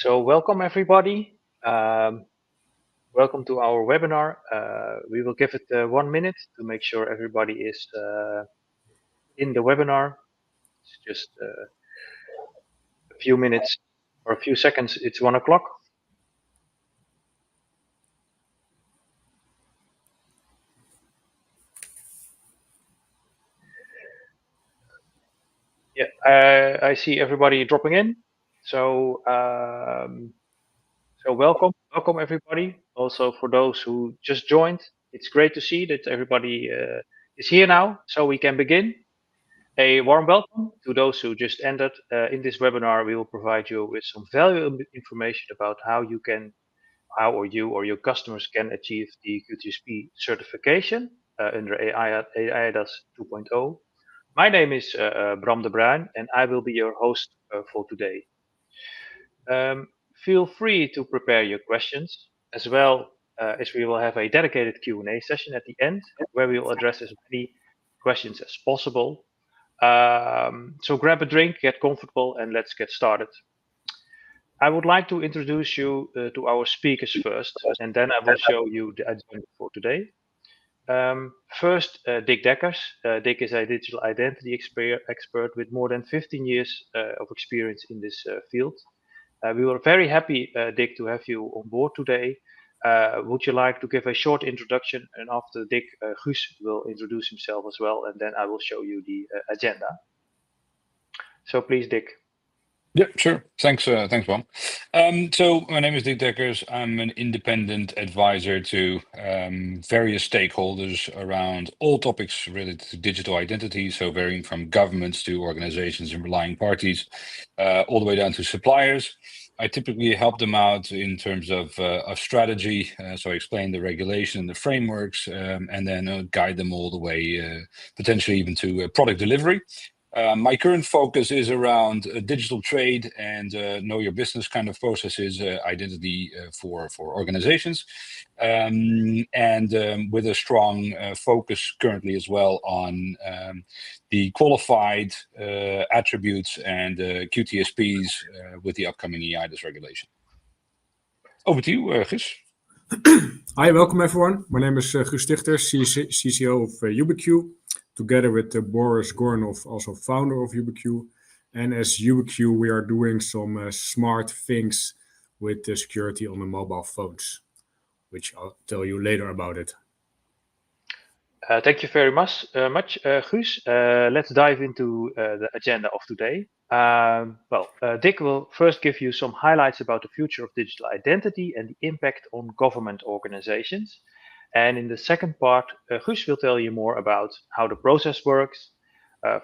So welcome everybody. Welcome to our webinar. We will give it 1 minute to make sure everybody is in the webinar. It's just a few minutes or a few seconds. It's 1 o'clock. Yeah, I see everybody dropping in. So welcome everybody. Also for those who just joined, it's great to see that everybody is here now, so we can begin. A warm welcome to those who just entered. In this webinar, we will provide you with some valuable information about how you or your customers can achieve the QTSP certification under eIDAS 2.0. My name is Bram de Bruin, and I will be your host for today. Feel free to prepare your questions, as well as we will have a dedicated Q&A session at the end, where we will address as many questions as possible. So grab a drink, get comfortable, and let's get started. I would like to introduce you to our speakers first, and then I will show you the agenda for today. First, Dick Dekkers. Dick is a digital identity expert with more than 15 years of experience in this field. We were very happy, Dick, to have you on board today. Would you like to give a short introduction? And after Dick, Guus will introduce himself as well, and then I will show you the agenda. So please, Dick. Yeah, sure. Thanks, Bram. So my name is Dick Dekkers. I'm an independent advisor to various stakeholders around all topics related to digital identity. So varying from governments to organizations and relying parties, all the way down to suppliers. I typically help them out in terms of strategy. So I explain the regulation and the frameworks, and then guide them all the way, potentially even to product delivery. My current focus is around digital trade and know your business kind of processes, identity for organizations, and with a strong focus currently as well on the qualified attributes and QTSPs with the upcoming eIDAS regulation. Over to you, Guus. Hi, welcome everyone. My name is Guus Stichter, CCO of UbiQ, together with Boris Gornov, also founder of UbiQ. And as UbiQ, we are doing some smart things with security on the mobile phones, which I'll tell you later about it. Thank you very much, Guus. Let's dive into the agenda of today. Dick will first give you some highlights about the future of digital identity and the impact on government organizations. And in the second part, Guus will tell you more about how the process works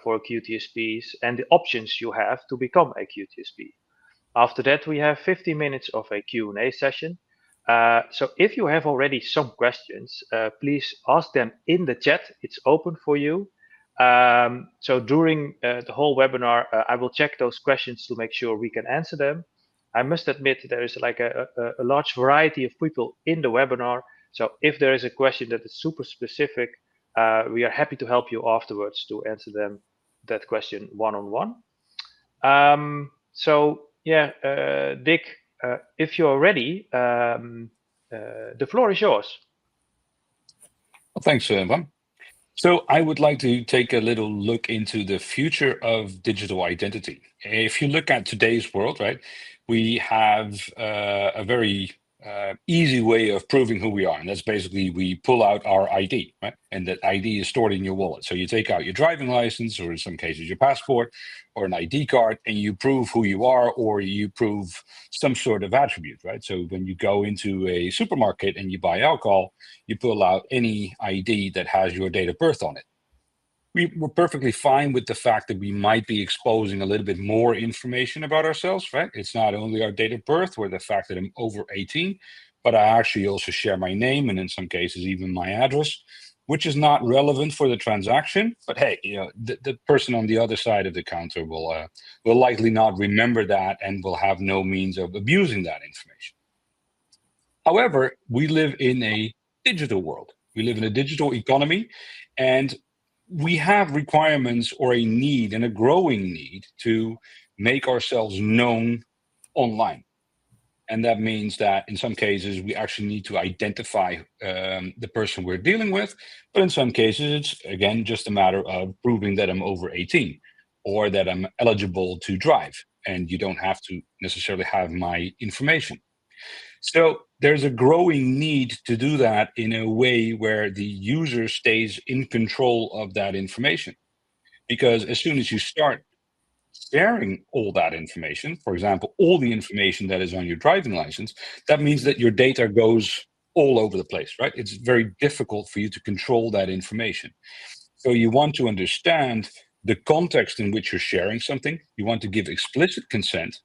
for QTSPs and the options you have to become a QTSP. After that, we have 50 minutes of a Q&A session. So if you have already some questions, please ask them in the chat. It's open for you. So during the whole webinar, I will check those questions to make sure we can answer them. I must admit there is like a large variety of people in the webinar. So if there is a question that is super specific, we are happy to help you afterwards to answer that question one-on-one. Dick, if you're ready, the floor is yours. Well, thanks, Bram. So I would like to take a little look into the future of digital identity. If you look at today's world, right, we have a very easy way of proving who we are. And that's basically we pull out our ID, right? And that ID is stored in your wallet. So you take out your driving license, or in some cases your passport, or an ID card, and you prove who you are, or you prove some sort of attribute, right? So when you go into a supermarket and you buy alcohol, you pull out any ID that has your date of birth on it. We're perfectly fine with the fact that we might be exposing a little bit more information about ourselves, right? It's not only our date of birth or the fact that I'm over 18, but I actually also share my name and in some cases even my address, which is not relevant for the transaction. But hey, the person on the other side of the counter will likely not remember that and will have no means of abusing that information. However, we live in a digital world. We live in a digital economy, and we have requirements or a need and a growing need to make ourselves known online. And that means that in some cases, we actually need to identify the person we're dealing with. But in some cases, it's, again, just a matter of proving that I'm over 18 or that I'm eligible to drive. And you don't have to necessarily have my information. So there's a growing need to do that in a way where the user stays in control of that information. Because as soon as you start sharing all that information, for example, all the information that is on your driving license, that means that your data goes all over the place, right? It's very difficult for you to control that information. So you want to understand the context in which you're sharing something. You want to give explicit consent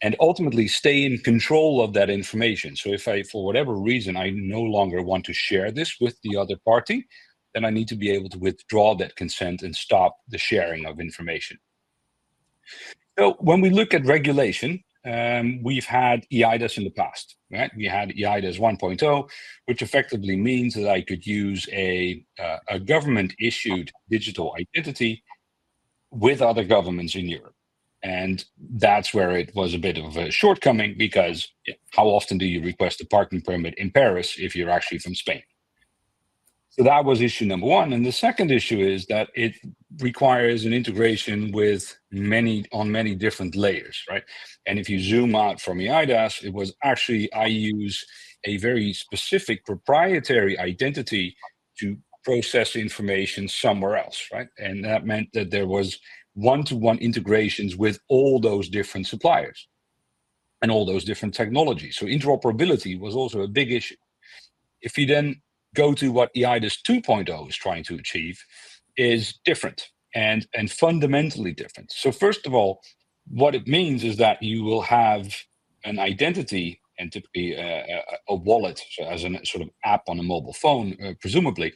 and ultimately stay in control of that information. So if I, for whatever reason, I no longer want to share this with the other party, then I need to be able to withdraw that consent and stop the sharing of information. So when we look at regulation, we've had eIDAS in the past, right? We had eIDAS 1.0, which effectively means that I could use a government-issued digital identity with other governments in Europe. And that's where it was a bit of a shortcoming, because how often do you request a parking permit in Paris if you're actually from Spain? So that was issue number one. And the second issue is that it requires an integration with on many different layers, right? And if you zoom out from eIDAS, it was actually, I use a very specific proprietary identity to process information somewhere else, right? And that meant that there was one-to-one integrations with all those different suppliers and all those different technologies. So interoperability was also a big issue. If you then go to what eIDAS 2.0 is trying to achieve, is different and fundamentally different. So first of all, what it means is that you will have an identity and typically a wallet, so as a sort of app on a mobile phone, presumably,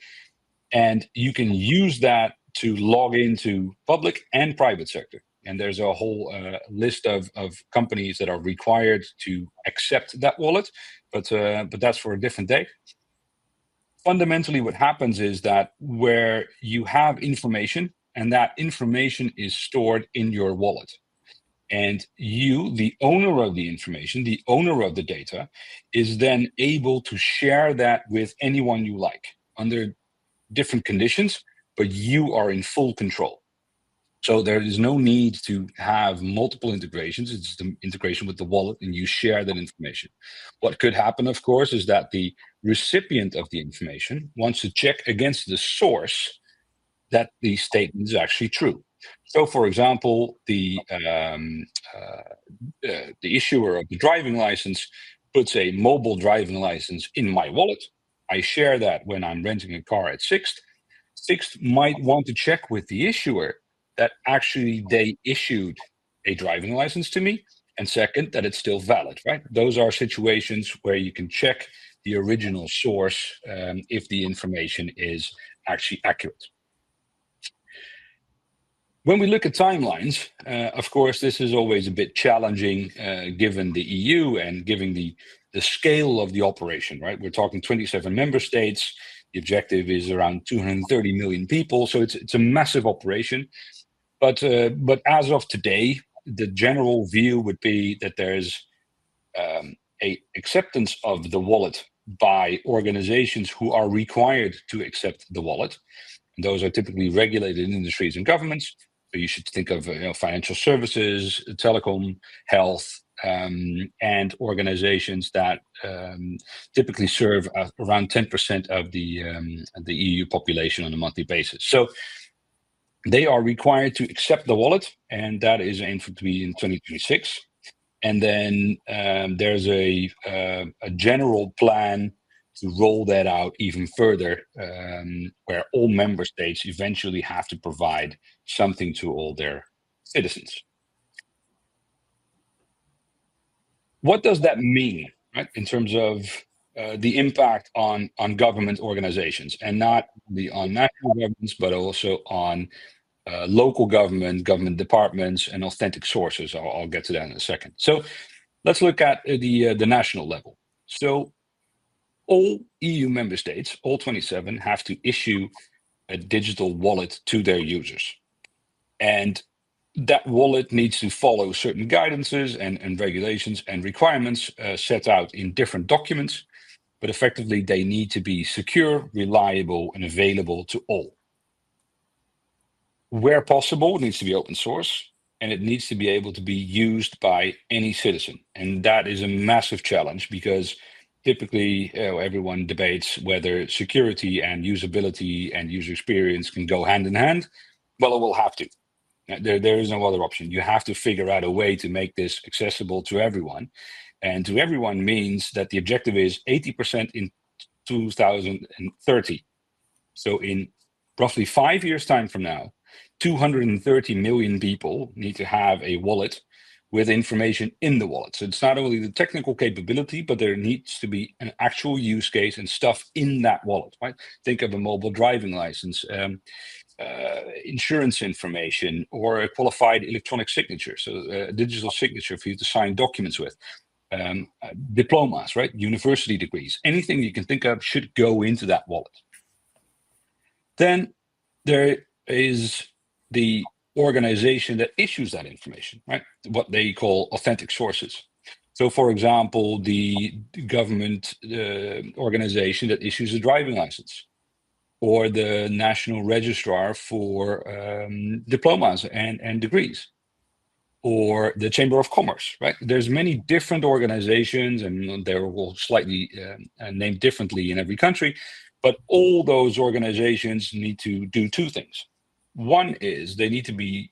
and you can use that to log into public and private sector. And there's a whole list of companies that are required to accept that wallet, but that's for a different day. Fundamentally, what happens is that where you have information, and that information is stored in your wallet, and you, the owner of the information, the owner of the data, is then able to share that with anyone you like under different conditions, but you are in full control. So there is no need to have multiple integrations. It's the integration with the wallet, and you share that information. What could happen, of course, is that the recipient of the information wants to check against the source that the statement is actually true. So, for example, the issuer of the driving license puts a mobile driving license in my wallet. I share that when I'm renting a car at Sixt. Sixt might want to check with the issuer that actually they issued a driving license to me, and second, that it's still valid, right? Those are situations where you can check the original source if the information is actually accurate. When we look at timelines, of course, this is always a bit challenging given the EU and given the scale of the operation, right? We're talking 27 member states. The objective is around 230 million people, so it's a massive operation. But as of today, the general view would be that there's a acceptance of the wallet by organizations who are required to accept the wallet. And those are typically regulated industries and governments. So you should think of financial services, telecom, health, and organizations that typically serve around 10% of the EU population on a monthly basis. So they are required to accept the wallet, and that is aimed to be in 2026. And then there's a general plan to roll that out even further, where all member states eventually have to provide something to all their citizens. What does that mean, right, in terms of the impact on government organizations, and not only on national governments, but also on local government departments, and authentic sources? I'll get to that in a second. So let's look at the national level. So all EU member states, all 27, have to issue a digital wallet to their users. And that wallet needs to follow certain guidances and regulations and requirements set out in different documents, but effectively they need to be secure, reliable, and available to all. Where possible, it needs to be open source, and it needs to be able to be used by any citizen. And that is a massive challenge because typically everyone debates whether security and usability and user experience can go hand in hand. Well, it will have to. There is no other option. You have to figure out a way to make this accessible to everyone. And to everyone means that the objective is 80% in 2030. So in roughly 5 years' time from now, 230 million people need to have a wallet with information in the wallet. So it's not only the technical capability, but there needs to be an actual use case and stuff in that wallet, right? Think of a mobile driving license, insurance information, or a qualified electronic signature, so a digital signature for you to sign documents with. Diplomas, right? University degrees, anything you can think of should go into that wallet. Then there is the organization that issues that information, right? What they call authentic sources. So, for example, the government organization that issues a driving license, or the National Registrar for diplomas and degrees, or the Chamber of Commerce, right? There's many different organizations, and they're all slightly named differently in every country, but all those organizations need to do two things. One is they need to be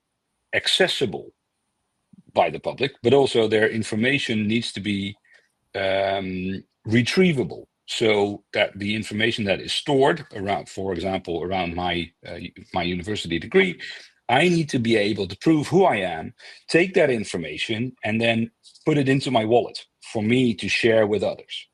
accessible by the public, but also their information needs to be retrievable, so that the information that is stored around, for example, around my university degree, I need to be able to prove who I am, take that information, and then put it into my wallet for me to share with others.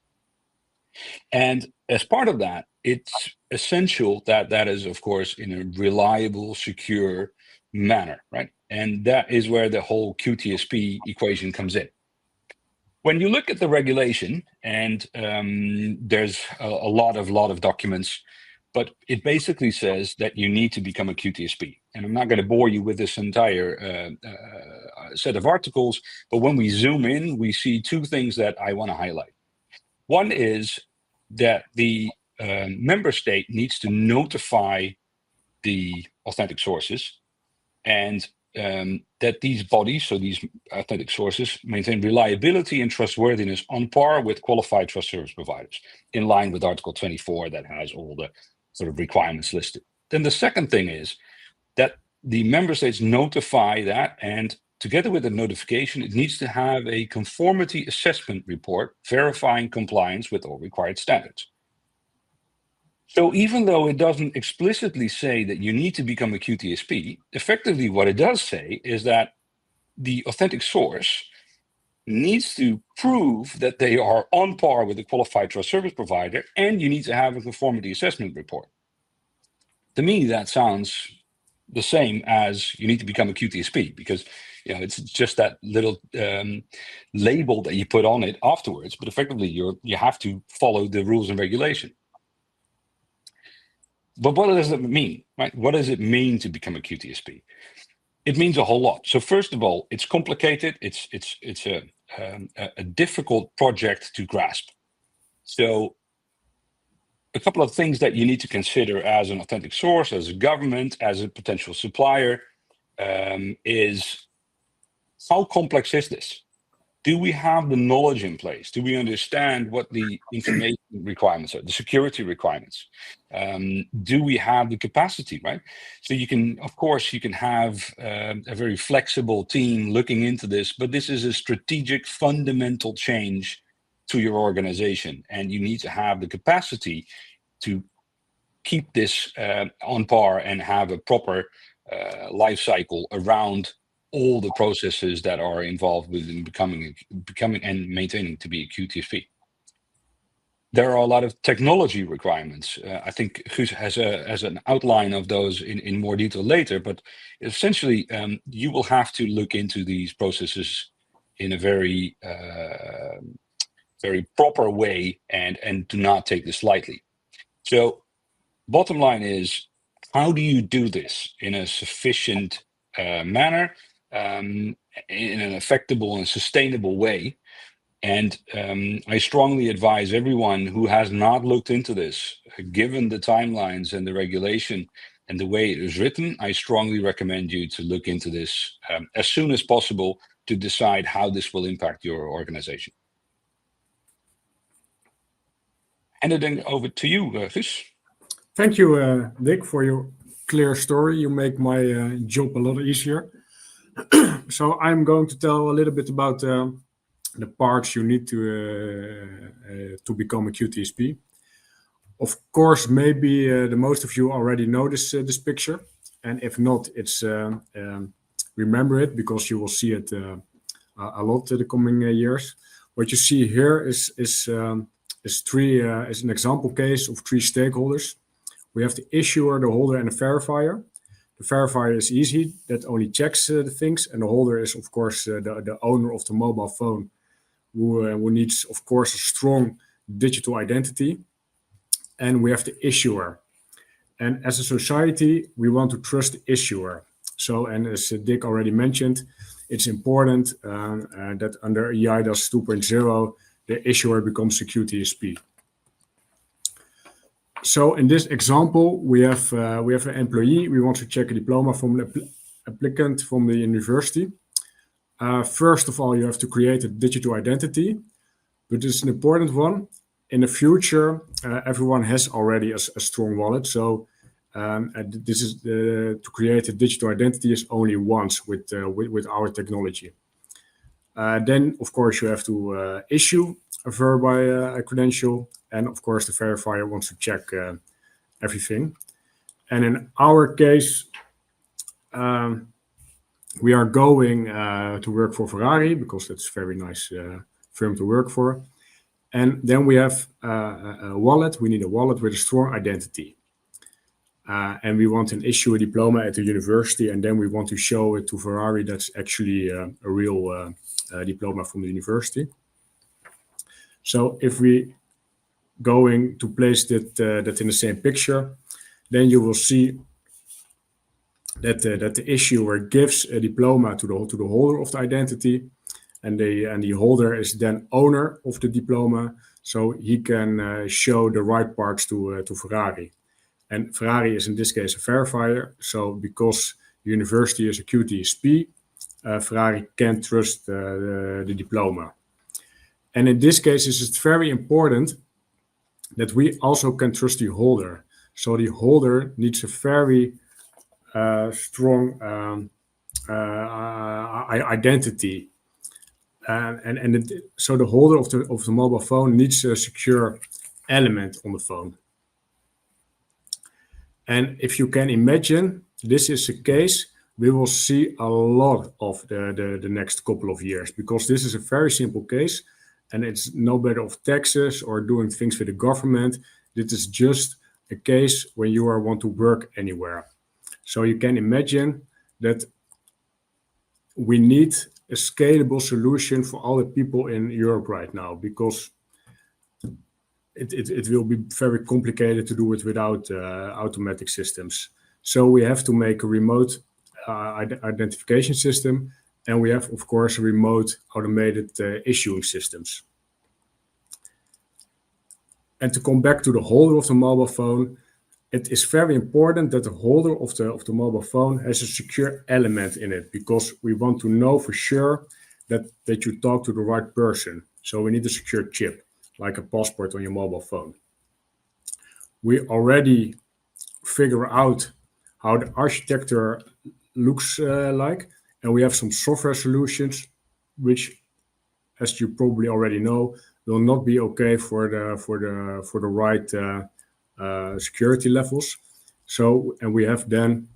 And as part of that, it's essential that that is, of course, in a reliable, secure manner, right? And that is where the whole QTSP equation comes in. When you look at the regulation, and there's a lot of documents, but it basically says that you need to become a QTSP. And I'm not going to bore you with this entire set of articles, but when we zoom in, we see two things that I want to highlight. One is that the member state needs to notify the authentic sources, and that these bodies, so these authentic sources, maintain reliability and trustworthiness on par with qualified trust service providers, in line with Article 24 that has all the sort of requirements listed. Then the second thing is that the member states notify that, and together with the notification, it needs to have a conformity assessment report verifying compliance with all required standards. So even though it doesn't explicitly say that you need to become a QTSP, effectively what it does say is that the authentic source needs to prove that they are on par with a qualified trust service provider, and you need to have a conformity assessment report. To me, that sounds the same as you need to become a QTSP, because it's just that little label that you put on it afterwards, but effectively you have to follow the rules and regulation. But what does it mean, right? What does it mean to become a QTSP? It means a whole lot. So first of all, it's complicated. It's a difficult project to grasp. So a couple of things that you need to consider as an authentic source, as a government, as a potential supplier, is how complex is this? Do we have the knowledge in place? Do we understand what the information requirements are, the security requirements? Do we have the capacity, right? So you can, of course, you can have a very flexible team looking into this, but this is a strategic, fundamental change to your organization, and you need to have the capacity to keep this on par and have a proper life cycle around all the processes that are involved with becoming and maintaining to be a QTSP. There are a lot of technology requirements. I think Guus has an outline of those in more detail later, but essentially you will have to look into these processes in a very proper way and do not take this lightly. So bottom line is, how do you do this in a sufficient manner in an effectable and sustainable way. And I strongly advise everyone who has not looked into this, given the timelines and the regulation and the way it is written, I strongly recommend you to look into this as soon as possible to decide how this will impact your organization. Handing over to you, Guus. Thank you, Dick, for your clear story. You make my job a lot easier. So I'm going to tell a little bit about the parts you need to become a QTSP. Of course, maybe the most of you already know this picture, and if not, it's remember it because you will see it a lot in the coming years. What you see here is an example case of three stakeholders. We have the issuer, the holder, and the verifier. The verifier is easy; that only checks the things, and the holder is, of course, the owner of the mobile phone, who needs, of course, a strong digital identity. And we have the issuer. And as a society, we want to trust the issuer. So, and as Dick already mentioned, it's important that under eIDAS 2.0, the issuer becomes a QTSP. So in this example, we have an employee. We want to check a diploma from the applicant from the university. First of all, you have to create a digital identity, but it's an important one. In the future, everyone has already a strong wallet. So this is to create a digital identity is only once with our technology. Then, of course, you have to issue a verify credential, and of course, the verifier wants to check everything. And in our case, we are going to work for Ferrari because that's a very nice firm to work for. And then we have a wallet. We need a wallet with a strong identity. And we want to issue a diploma at the university, and then we want to show it to Ferrari that's actually a real diploma from the university. So if we going to place that in the same picture, then you will see that the issuer gives a diploma to the holder of the identity, and the holder is then owner of the diploma, so he can show the right parts to Ferrari. And Ferrari is in this case a verifier, so because the university is a QTSP, Ferrari can trust the diploma. And in this case, it's very important that we also can trust the holder. So the holder needs a very strong identity. So the holder of the mobile phone needs a secure element on the phone. And if you can imagine, this is a case we will see a lot of the next couple of years, because this is a very simple case, and it's no matter of taxes or doing things with the government. This is just a case when you want to work anywhere. So you can imagine that we need a scalable solution for all the people in Europe right now, because it will be very complicated to do it without automatic systems. So we have to make a remote identification system, and we have, of course, remote automated issuing systems. And to come back to the holder of the mobile phone, it is very important that the holder of the mobile phone has a secure element in it, because we want to know for sure that you talk to the right person. So we need a secure chip, like a passport on your mobile phone. We already figure out how the architecture looks like, and we have some software solutions, which, as you probably already know, will not be okay for the right security levels. So, and we have then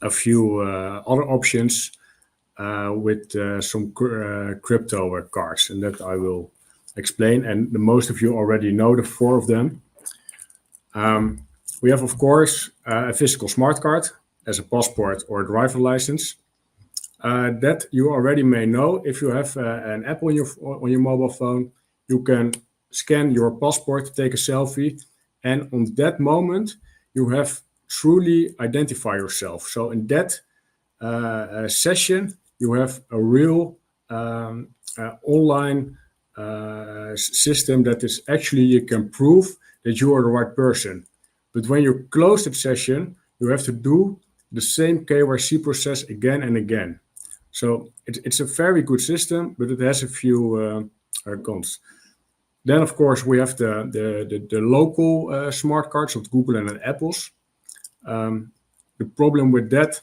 a few other options with some crypto cards, and that I will explain. And the most of you already know the four of them. We have, of course, a physical smart card as a passport or a driver license. That you already may know. If you have an app on your mobile phone, you can scan your passport, take a selfie, and on that moment, you have truly identify yourself. So in that session, you have a real online system that is actually you can prove that you are the right person. But when you close that session, you have to do the same KYC process again and again. So it's a very good system, but it has a few cons. Then, of course, we have the local smart cards of Google and Apple's. The problem with that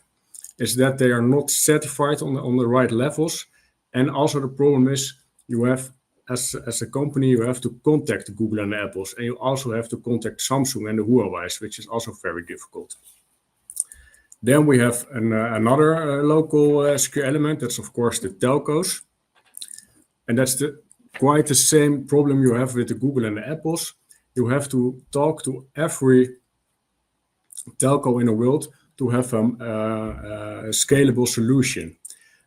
is that they are not certified on the right levels. And also the problem is you have, as a company, you have to contact Google and Apple's, and you also have to contact Samsung and the Huawei's, which is also very difficult. Then we have another local secure element. That's, of course, the telcos. And that's quite the same problem you have with the Google and the Apple's. You have to talk to every telco in the world to have a scalable solution.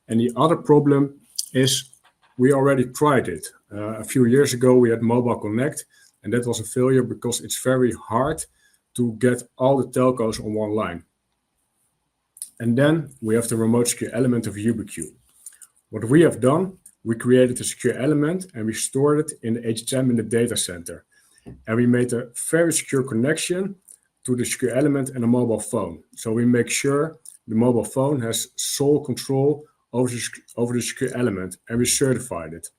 And the other problem is we already tried it. A few years ago, we had Mobile Connect, and that was a failure because it's very hard to get all the telcos on one line. And then we have the remote secure element of YubiQ. What we have done, we created a secure element and we stored it in the HHM in the data center. And we made a very secure connection to the secure element and a mobile phone. So we make sure the mobile phone has sole control over the secure element, and we certified it.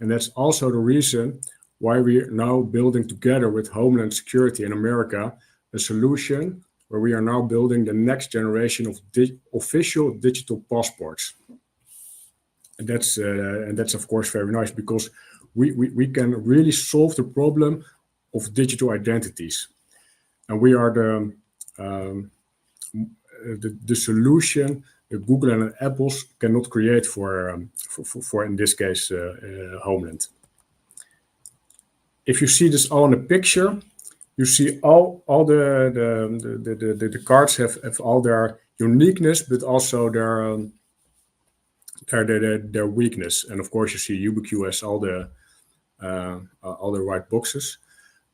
And that's also the reason why we are now building together with Homeland Security in America a solution where we are now building the next generation of official digital passports. And that's of course very nice because we can really solve the problem of digital identities. And we are the solution that Google and Apple's cannot create for in this case Homeland. If you see this all in a picture, you see all the cards have all their uniqueness, but also their weakness. And of course, you see YubiQ has all the right boxes.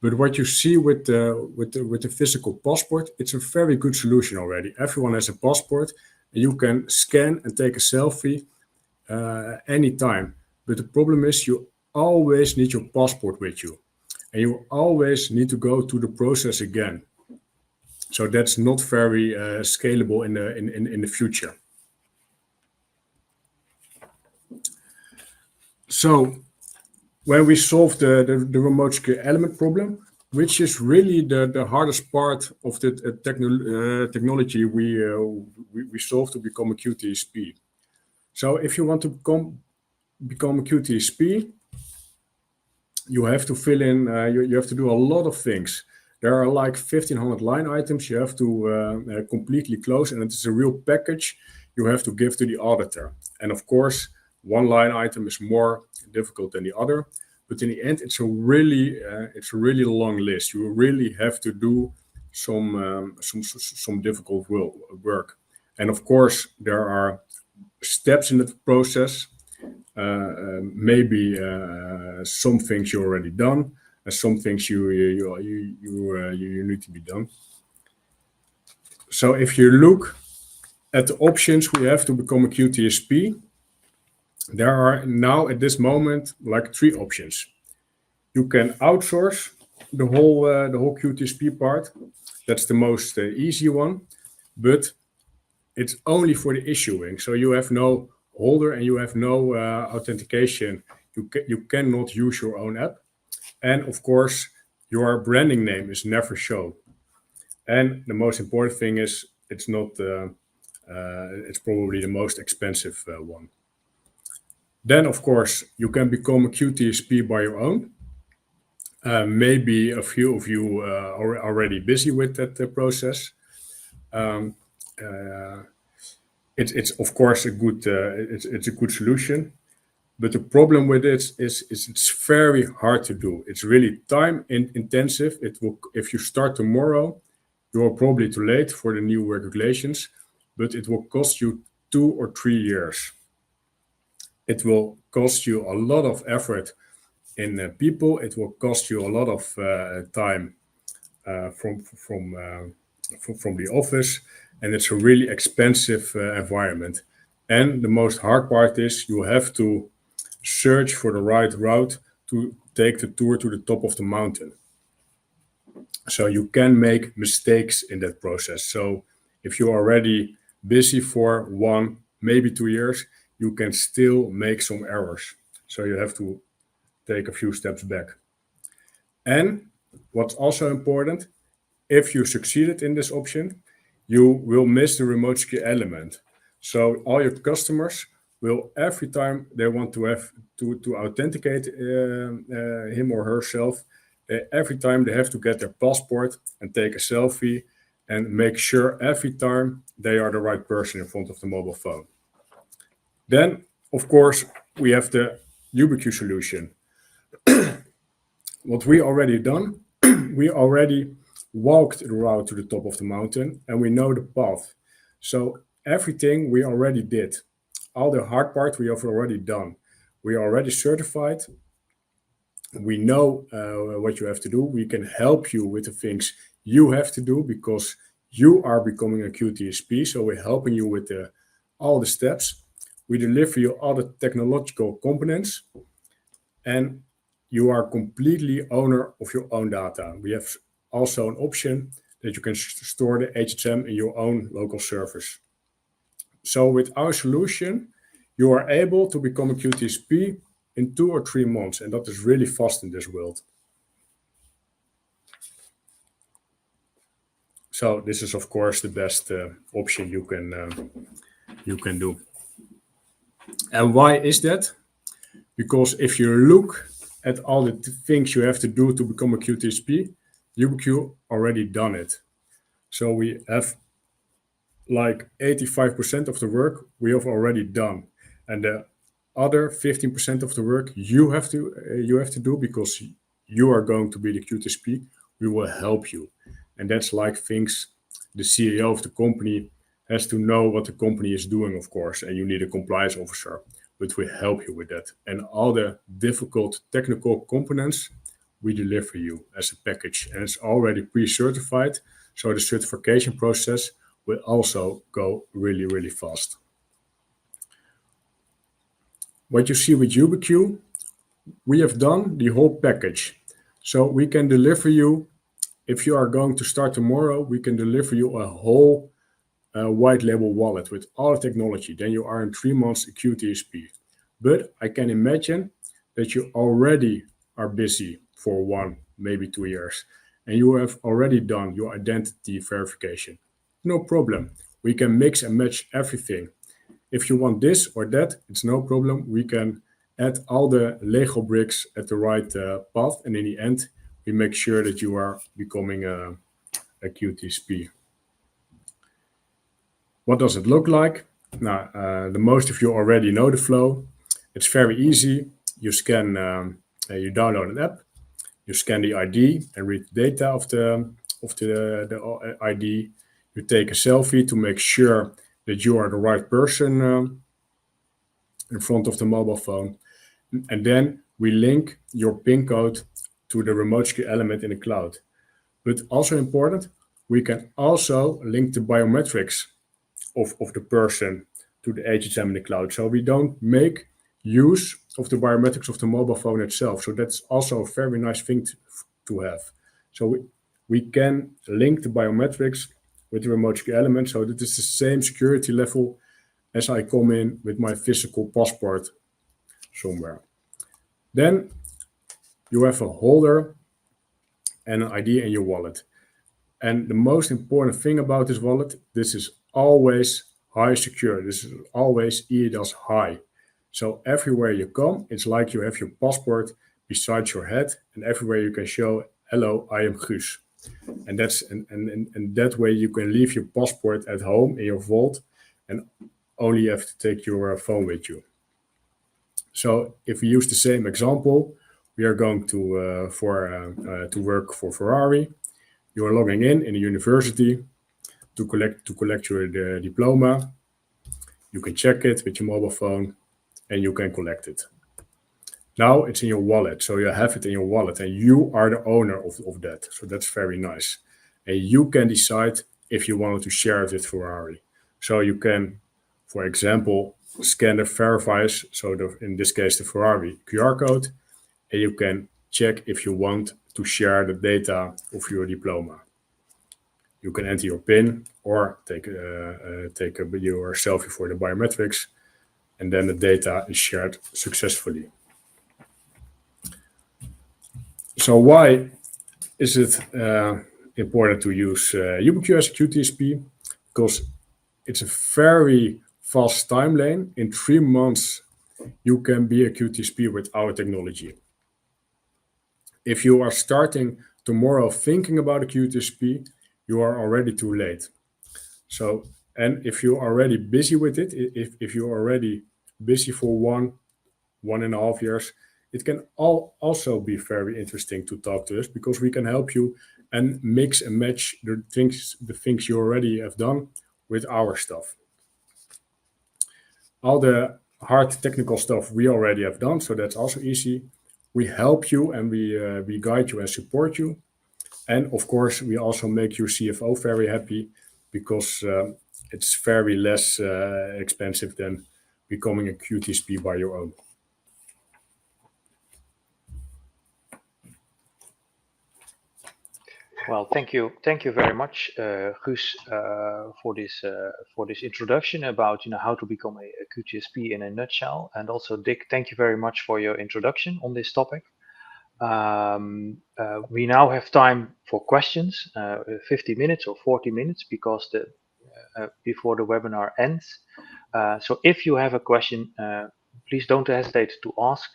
But what you see with the physical passport, it's a very good solution already. Everyone has a passport, and you can scan and take a selfie anytime. But the problem is you always need your passport with you, and you always need to go through the process again. So that's not very scalable in the future. So when we solve the remote secure element problem, which is really the hardest part of the technology we solve to become a QTSP. So if you want to become a QTSP, you have to fill in, you have to do a lot of things. There are like 1,500 line items you have to completely close, and it's a real package you have to give to the auditor. And of course, one line item is more difficult than the other, but in the end, it's a really long list. You really have to do some difficult work. And of course, there are steps in the process. Maybe some things you already done, and some things you need to be done. So if you look at the options we have to become a QTSP, there are now at this moment like 3 options. You can outsource the whole QTSP part. That's the most easy one, but it's only for the issuing. So you have no holder and you have no authentication. You cannot use your own app, and of course your branding name is never shown. And the most important thing is it's not. It's probably the most expensive one. Then, of course, you can become a QTSP by your own. Maybe a few of you are already busy with that process. It's of course a good solution, but the problem with it is it's very hard to do. It's really time intensive. If you start tomorrow, you are probably too late for the new regulations, but it will cost you 2 or 3 years. It will cost you a lot of effort in people. It will cost you a lot of time from from the office, and it's a really expensive environment. And the most hard part is you have to search for the right route to take the tour to the top of the mountain. So you can make mistakes in that process. So if you're already busy for 1, maybe 2 years, you can still make some errors. So you have to take a few steps back. And what's also important, if you succeeded in this option, you will miss the remote ski element. So all your customers will, every time they want to have to authenticate him or herself, every time they have to get their passport and take a selfie and make sure every time they are the right person in front of the mobile phone. Then, of course, we have the YubiQ solution. What we already done, we already walked the route to the top of the mountain and we know the path. So everything we already did. All the hard part we have already done. We are already certified. We know what you have to do. We can help you with the things you have to do because you are becoming a QTSP. So we're helping you with all the steps. We deliver you all the technological components, and you are completely owner of your own data. We have also an option that you can store the HHM in your own local servers. So with our solution, you are able to become a QTSP in 2 or 3 months, and that is really fast in this world. So this is, of course, the best option you can do. And why is that? Because if you look at all the things you have to do to become a QTSP, YubiQ already done it. So we have like 85% of the work we have already done, and the other 15% of the work you have to do because you are going to be the QTSP. We will help you, and that's like things the CEO of the company has to know what the company is doing, of course, and you need a compliance officer, but we help you with that. And all the difficult technical components we deliver you as a package, and it's already pre-certified, so the certification process will also go really, really fast. What you see with YubiQ, we have done the whole package. So we can deliver you, if you are going to start tomorrow, we can deliver you a whole white label wallet with all the technology. Then you are in 3 months a QTSP. But I can imagine that you already are busy for 1, maybe 2 years, and you have already done your identity verification. No problem. We can mix and match everything. If you want this or that, it's no problem. We can add all the Lego bricks at the right path, and in the end, we make sure that you are becoming a QTSP. What does it look like? Now, the most of you already know the flow. It's very easy. You scan, you download an app, you scan the ID and read the data of the ID. You take a selfie to make sure that you are the right person in front of the mobile phone. And then we link your PIN code to the remote ski element in the cloud. But also important, we can also link the biometrics of the person to the HHM in the cloud. So we don't make use of the biometrics of the mobile phone itself. So that's also a very nice thing to have. So we can link the biometrics with the remote ski element. So that is the same security level as I come in with my physical passport somewhere. Then you have a holder and an ID in your wallet. And the most important thing about this wallet, this is always high secure. This is always eIDAS high. So everywhere you come, it's like you have your passport beside your head, and everywhere you can show, hello, I am Guus. And that's and that way you can leave your passport at home in your vault and only have to take your phone with you. So if we use the same example, we are going to work for Ferrari. You are logging in a university to collect your diploma. You can check it with your mobile phone and you can collect it. Now it's in your wallet, so you have it in your wallet and you are the owner of that. So that's very nice. And you can decide if you wanted to share it with Ferrari. So you can, for example, scan the verifies, so in this case the Ferrari QR code, and you can check if you want to share the data of your diploma. You can enter your PIN or take a video or selfie for the biometrics, and then the data is shared successfully. So why is it important to use YubiQ as a QTSP? Because it's a very fast timeline. In 3 months, you can be a QTSP with our technology. If you are starting tomorrow thinking about a QTSP, you are already too late. So, and if you're already busy with it, if you're already busy for 1.5 years, it can also be very interesting to talk to us, because we can help you and mix and match the things you already have done with our stuff. All the hard technical stuff we already have done, so that's also easy. We help you and we guide you and support you. And of course, we also make your CFO very happy, because it's very less expensive than becoming a QTSP by your own. Well, thank you very much, Guus, for this introduction about how to become a QTSP in a nutshell, and also Dick, thank you very much for your introduction on this topic. We now have time for questions, 50 minutes or 40 minutes, because before the webinar ends. So if you have a question, please don't hesitate to ask.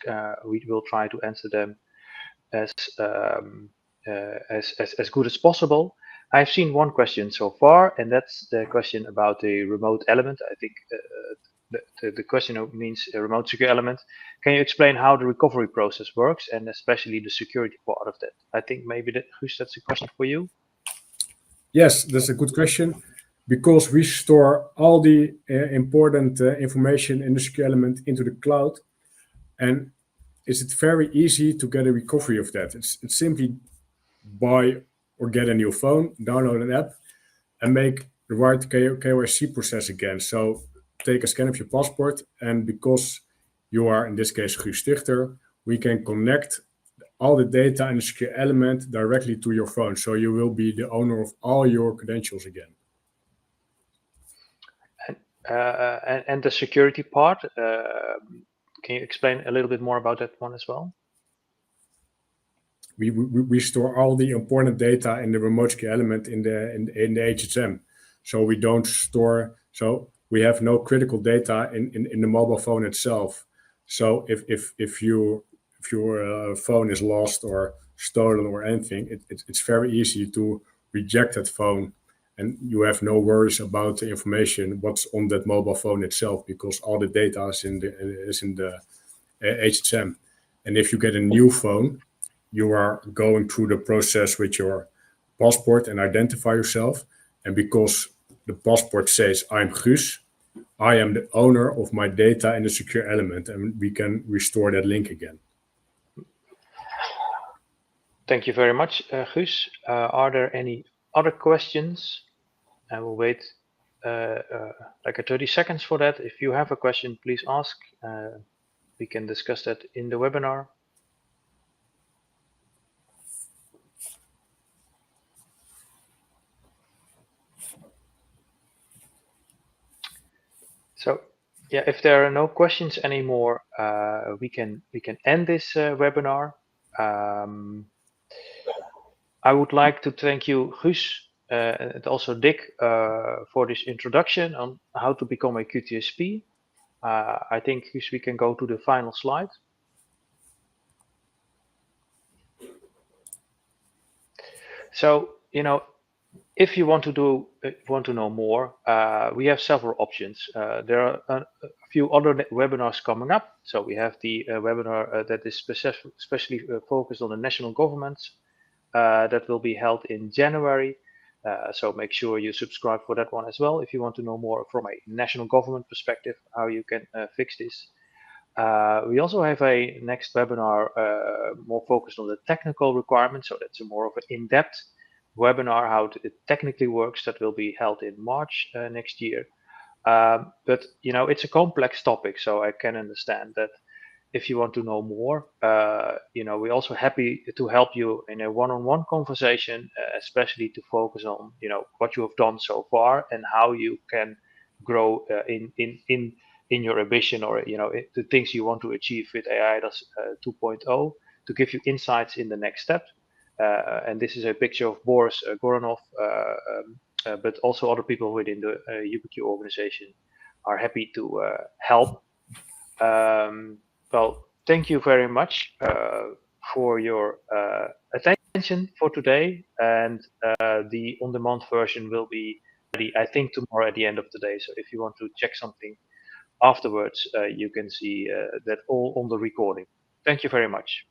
We will try to answer them as good as possible. I've seen one question so far, and that's the question about the remote element. I think the question means a remote secure element. Can you explain how the recovery process works, and especially the security part of that? I think maybe Guus, that's a question for you. Yes, that's a good question, because we store all the important information in the secure element into the cloud, and it's very easy to get a recovery of that. It's simply buy or get a new phone, download an app, and make the right KYC process again. So take a scan of your passport, and because you are, in this case, Guus Stichter, we can connect all the data in the secure element directly to your phone. So you will be the owner of all your credentials again. And the security part, can you explain a little bit more about that one as well? We store all the important data in the remote secure element in the HSM. So we don't store, so we have no critical data in the mobile phone itself. So if your phone is lost or stolen or anything, it's very easy to reject that phone, and you have no worries about the information what's on that mobile phone itself, because all the data is in the HSM. And if you get a new phone, you are going through the process with your passport and identify yourself. And because the passport says, I'm Guus, I am the owner of my data in the secure element, and we can restore that link again. Thank you very much, Guus. Are there any other questions? I will wait like 30 seconds for that. If you have a question, please ask. We can discuss that in the webinar. So yeah, if there are no questions anymore, we can end this webinar. I would like to thank you, Guus, and also Dick, for this introduction on how to become a QTSP. I think, Guus, we can go to the final slide. So, if you want to know more, we have several options. There are a few other webinars coming up. So we have the webinar that is especially focused on the national governments that will be held in January. So make sure you subscribe for that one as well if you want to know more from a national government perspective how you can fix this. We also have a next webinar more focused on the technical requirements. So that's more of an in-depth webinar, how it technically works, that will be held in March next year. But it's a complex topic, so I can understand that if you want to know more, we're also happy to help you in a one-on-one conversation, especially to focus on what you have done so far and how you can grow in your ambition, or the things you want to achieve with eIDAS 2.0, to give you insights in the next step. And this is a picture of Boris Goranov, but also other people within the UBQ organization are happy to help. Well, thank you very much for your attention for today, and the on-demand version will be ready, I think, tomorrow at the end of the day. So if you want to check something afterwards, you can see that all on the recording. Thank you very much.